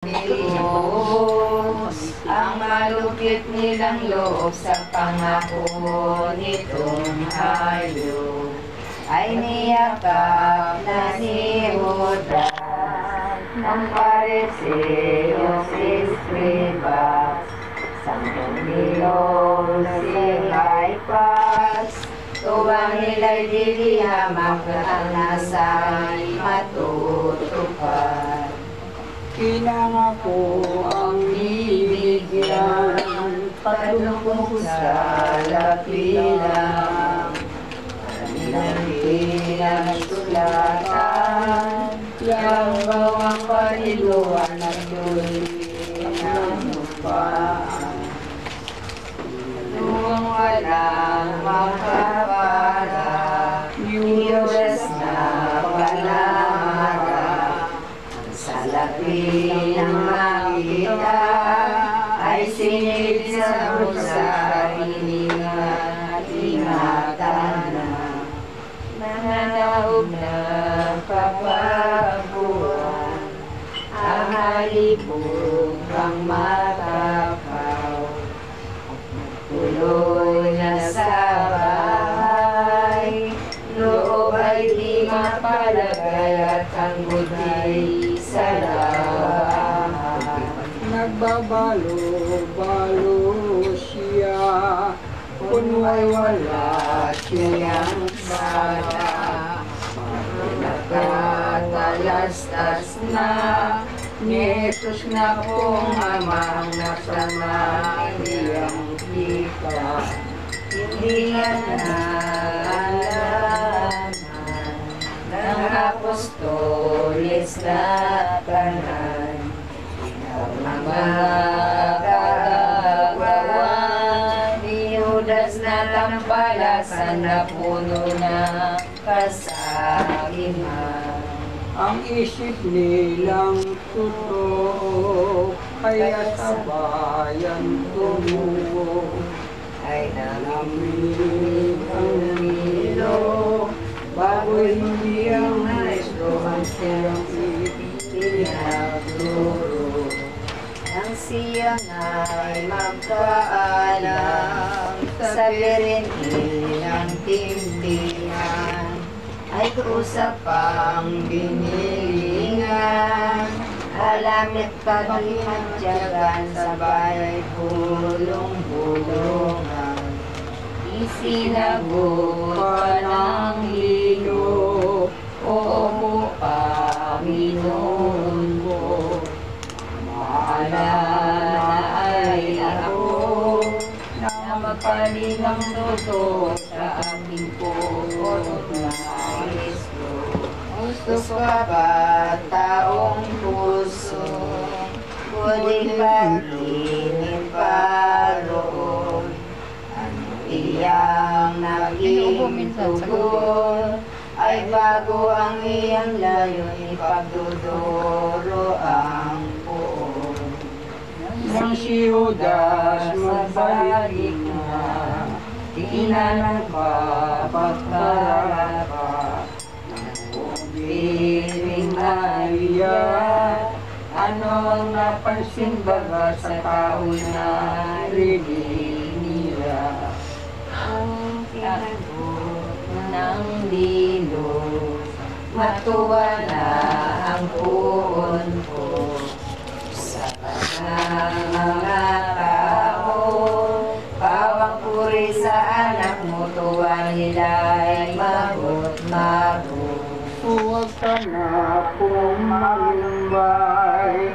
Diyos ang malupit nilang loob sa pangako nitong hayop ay niyakap na ni Judas ng Pariseo Escribas, 10,000 si Caiphas, tuwang nila'y dilihamak ang nasa'y matutupad. Pinangako ang bibigyan, Padulong sa lapilang, kanilang pinagsulatan, yang bawang paniluan at yun ang lupaan. Luwang walang makapara, Diyos na palamara, sa lapilang makita, ay sinilid sa hininga, ingatan na, nananaog na kapaguan, ang halipog ang matakaw, tuloy na sa bahay, loob ay di mapalagay at ang buti sa lahat. nagbabalo-balo siya, kunwa'y wala siyang sada. Nakatalastas na ni Jesus na pong amang nasama iyang kita. Hindi niya naalaman ng apostolis na tanan. Magagawa ni Judas na tampalasan na puno na kasakiman. Ang isip nilang totoo, kaya sa bayan tumuo, Ay nalamig ang nilo, bago hindi ang maestro ang siyang pinagduro. Nang siya nga'y magpaalam sa birinhilang tindihan, ay kusap ang binilingan, alamit paghinadyagan sa bayay bulong-bulungan. Isinagot pa ng hilo, oo mo Panginoon ko, maalala ay ako, na magpalingang totoo sa aking puso na Kristo. Gusto ka ba taong puso, kuling patingin paroon, ano iyang naging tugon, ay bago ang iyang layon, ipagduduro ang poon. Nang si Judas magbalik na, di na nagpapagkarapa, Bibig Maria, ano ang napansin baga sa tao na rinig niya? ang tinagot ng lilo, matuwa na ang puon ko sa kanang mga tao. Bawang puri sa anak mo, tuwa nila'y magot-magot. Huwag ka na pumalumbay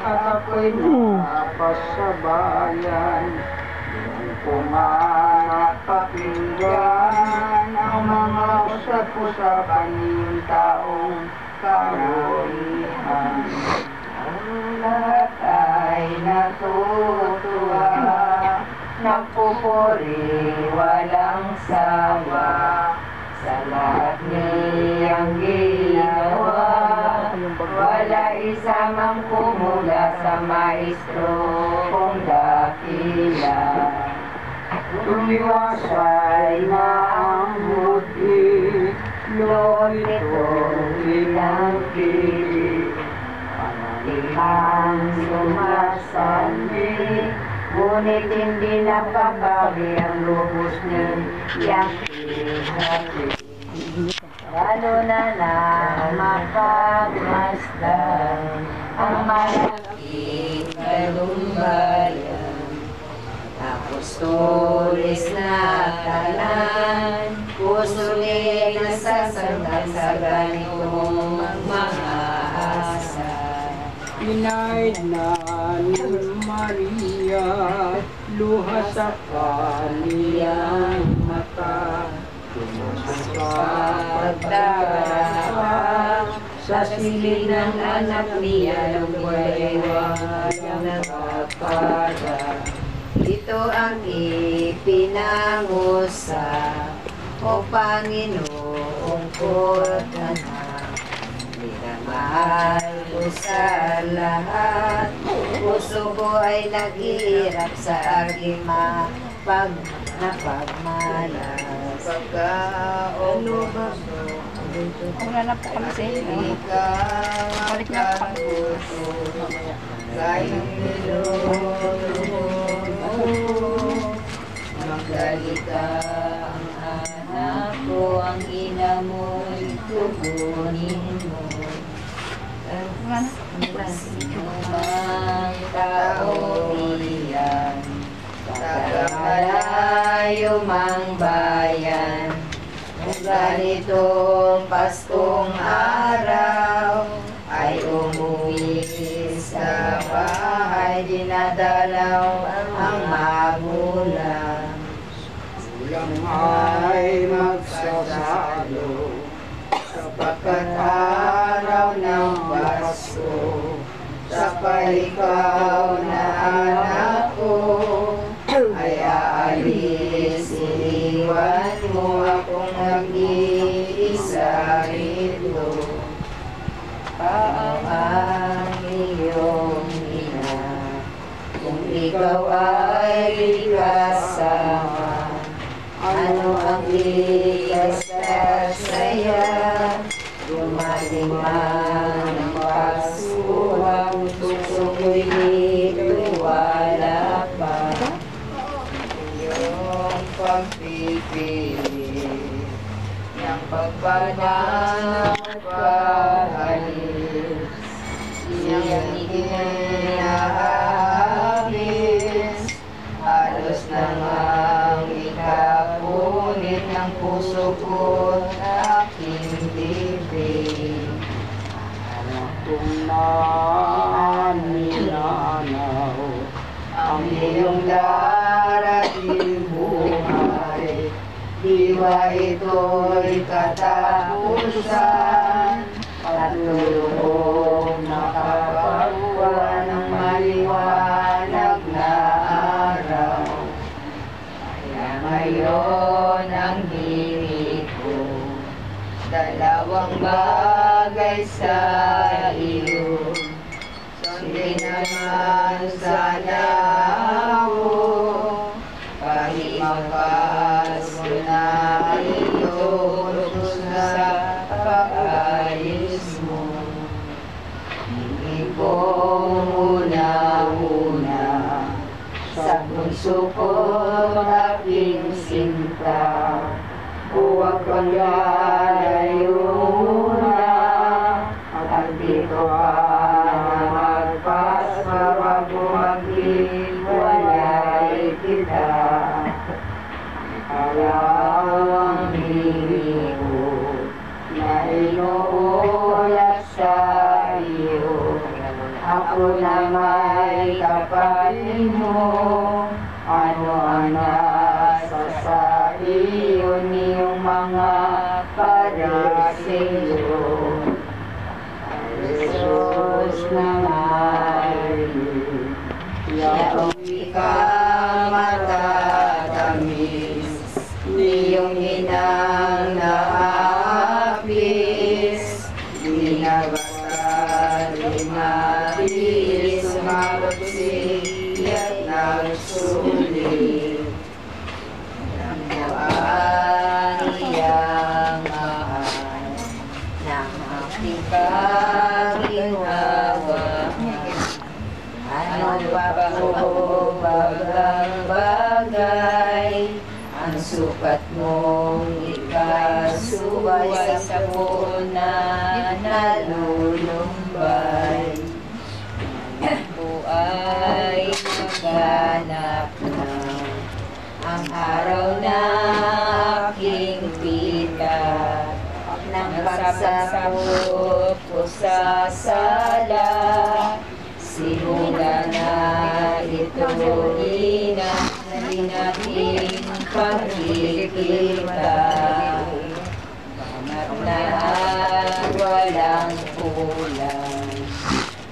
at ako'y napasabayan. Yung pumanak pakinggan ang mga usap-usapan niyong taong karolihan. Ang lahat ay natutuwa, nagpupuri walang sawa, sa lahat niyang ginawa. Wala isa mang kumula sa maestro kong dakila. Tumiwasay na ang buti, loob ito ilang pili. ang sumasandi, ngunit hindi napakali ang lubos niyang hati. Lalo na mapagmasdan ang malaking kalumbayan. Apostoles na talan, puso niya'y nasasanggan sa ganitong mga asal. Inaid na ni Maria, luha sa kaniyang mata. Pagdarapa sa silid ng anak niya, lumay walang nagpapada. Ito ang ipinangusap, O Panginoong Kortanan. Minamahal ko sa lahat, puso ko ay nag-iirap sa aking napagmalas. Pagkaano ba Wala na po kami sa inyo. Balik na po kami. Kayong niloloko, magdalita ang anak ko, ang ina mo'y tugunin mo. Ang tao iyan, taga-malayo mang bayan, kung ganitong Paskong araw ay umuwi sa bahay, dinadalaw ang magulang. Ulang ay magsasalo, sapagkat araw ng Pasko, sa ikaw na anak ko, ay aalis, iniwan mo akong nag-iisa rito. Ang iyong ina, kung ikaw ay kasama, ano ang likas na saya, dumating man ang Pasko, ang puso ko'y dito'y wala pa. Iyong pagpipili ng pagpanang pag-alis, iyang inahabis, halos namang ikapunit ng puso ko't aking bibig. kung naninanaw Ang iyong darating buhay, diwa ito'y katapusan, at lulubog makapagwa ng maliwanag na araw. Kaya ngayon ang hirit ko, dalawang bagay sa iyo. Sundin naman sana ako, pahimakas ko na ito sa pag-alis mo. Hindi ko una-una sa puso ko aking sinta, huwag kang lalayo muna, at dito ka na magpasa bago maghiwalay kita. Alawang hili ko na inuulat sa iyo, ako na may kapalit mo, ano ang nasa sa iyo niyong mga pariseo. Jesus na ngayon, yaong ikaw matatamis, niyong inang naapis, binabatan, limabis, sumabagsi, at nagsulit. Ang iyang mahal, ng aking paghiwaga, ano pa ko bagang bagay ang sukat mong ikasuway sa puon na nalulumbay. Ako ay maghanap na ang araw na aking pitat ng pagsasakop ko sa sala. Simula na ito natin pagkikita. Pamat na walang kulang,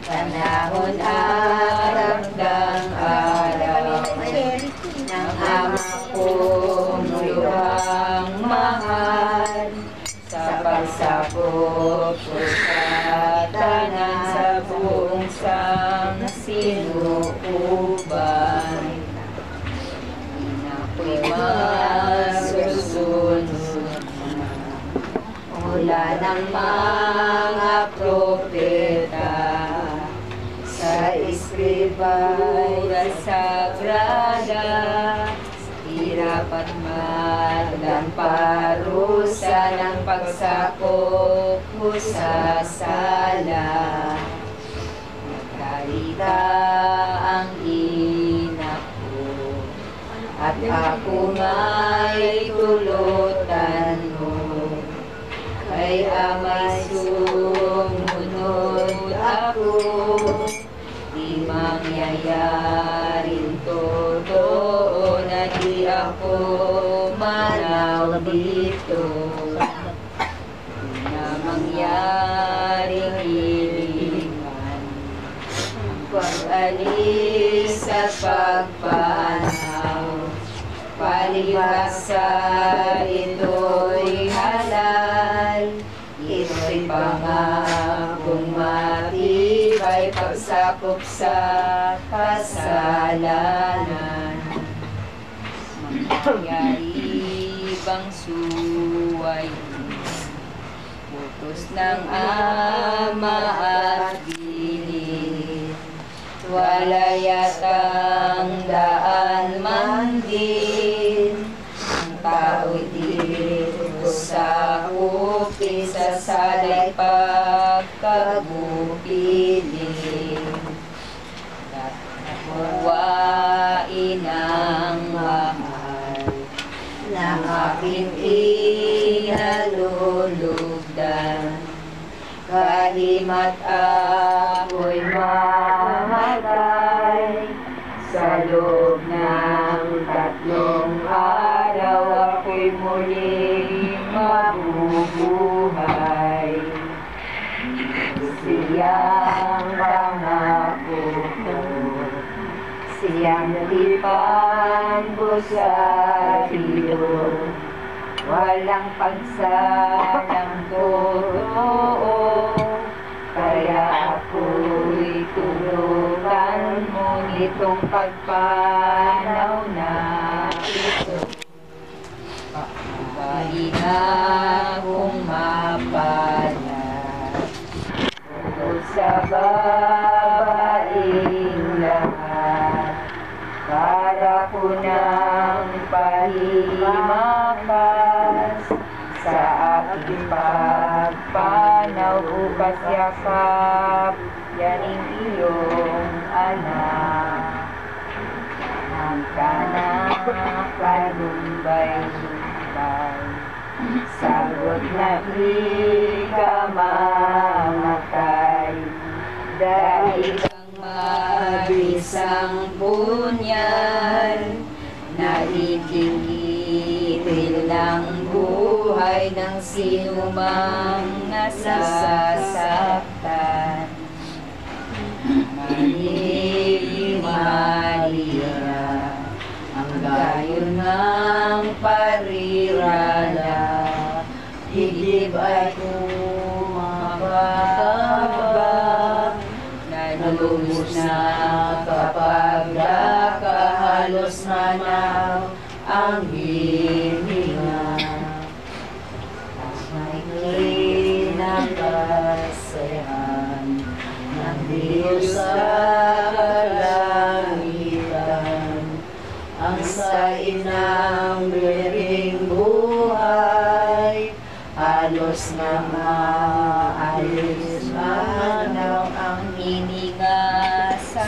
panahon at hanggang araw ng ama kong luhang mahal. Sa pagsakop ko sa tanan sa buong sinuuban, di na ko'y masusunod mula ng mga propeta sa Escritura Sagrada. Hirap at maglang parusa ng pagsakop ko sa sala. Nagkalita ang ina ko at ako nga'y tulutan mo. Kay ama'y sumunod ako, di mangyayaring totoo na di ako manaw dito. Di na mangyaring ilingan ang pag-alis at pagpanaw. Palibasa ito'y halal, ito'y pangakong matibay pagsakop sa kasalanan. Mangyayari bang suway, utos ng ama at bini, wala yatang daan man din. Ang tao'y dito sa kupi, sa salay pagkagupiling. At nakuwain ang mahal na aking inalulugdan. Kahimat ako'y mamatay, sa loob ng 3 araw ako'y muling mabubuhay. Siyang pangako ko, siyang tipan ko sa ilog. Walang pagsalang totoo, kaya ako'y tulungan mo nitong pagpanaw na ito. Babae na kong mapalad, tungkol sa babaeng lahat. Para ko ng pahimakas sa aking pagpanaw, bukas yakap, yaning iyong anak. Ang kanak kanumbay-numbay, sagot na di ka mamatay. Dahil kang mabisang punyal, na itigil ng buhay ng sinumang nasasaktan. Maria, ang gayon ng parirala, higib ay kumababa, nalubos na kapag nakahalos manaw ang hininga. At may kinakay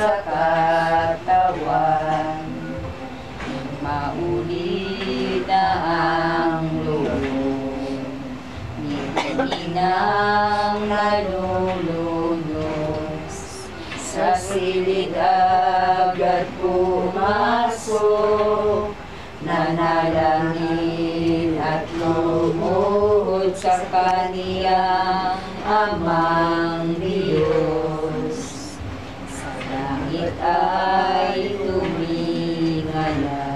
sa katawan. Mauli na ang loob ni kaninang nalulunos. Sa silid agad pumasok, nanalangin at lumuhod sa kaniyang amang Diyos. Sa langit ay tumingala,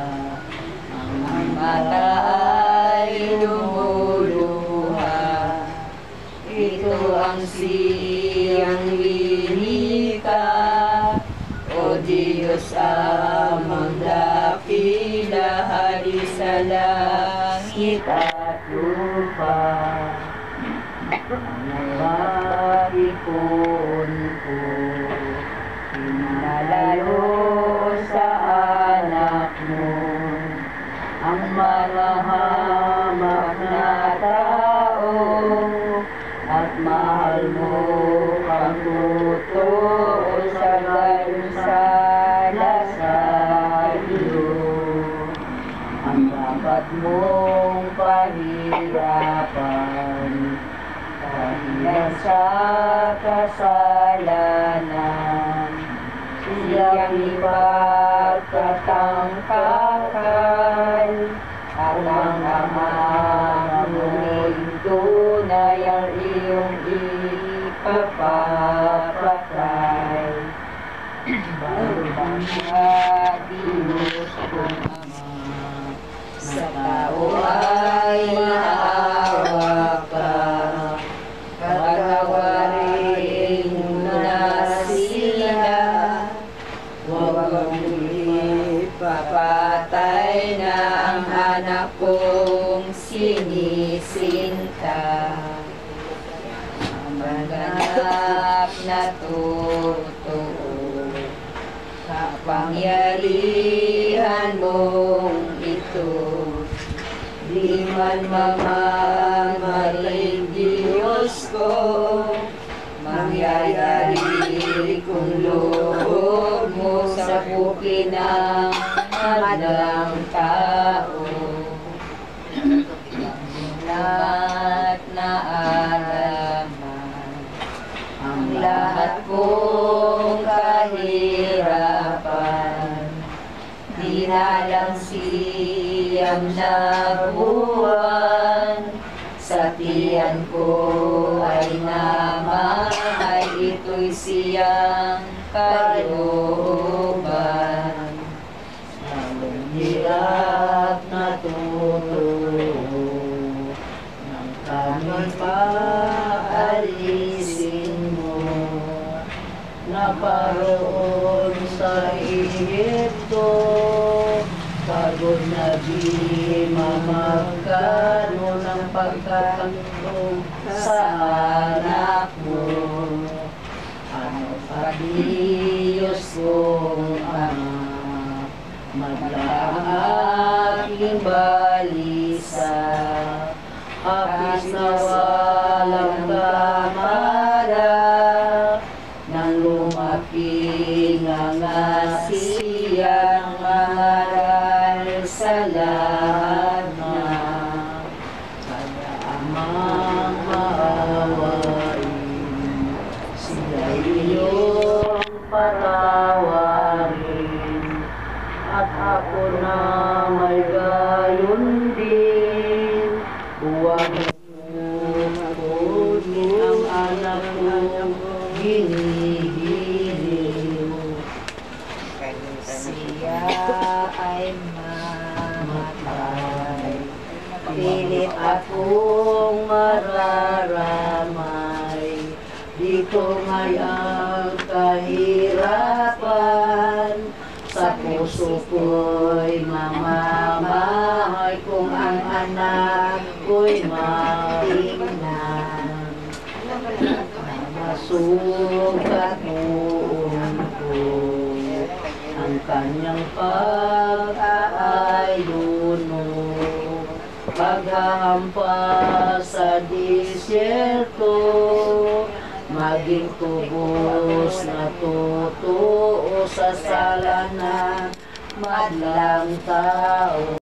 ang mata ay lumuluha. Ito ang siyang wika, O Diyos amang dakila, hari sa langit at lupa. Ang maipon ko, pinalalo sa anak mo, ang marahamak na tao, at mahal mo kang totoo sa gayon sala sa iyo. Ang dapat mong pahirapan, dahilan sa kasalanan, siyang ipagtatangkakal, at ang amamuling tunay ang iyong ipapapatay. Bago Diyos kong Ama, sa tao ay maawa ka, patawarin mo na sila, huwag mong ipapatay na ang anak kong sinisinta. Ang maganap na totoo, kapangyarihan mong ito, di man mamamatay Diyos ko, mangyayari kung loob mo sa buki ng madlang tao. Lahat na alaman, ang lahat kong kahirapan, di na lang siyam na buwan, sa tiyan ko ay namay, ito'y siyang kalooban. Ang hirap na tutulong ng kami paalisin mo, naparoon sa Egypto, pagod na di mamagkano ng pagkakantong sa anak mo. Ano pa Diyos kong Ama, madlang aking balisa, hapis na walang kamara, nang lumaki nga siyang maharal sa lahat na. Kaya amang maawain, sila'y iyong patawarin, at ako na may gayon din. Huwag mo makunin ang anak kong ginigiling. Siya ay mamatay, pilit akong mararamay. Dito ngay ang kahirapan, sa puso ko'y mamamahay, kung ang anak ko'y matingnan. Masugat noon ko ang kanyang pag-aayuno, paghahampas sa disyerto, maging tubos na totoo sa sala na madlang tao.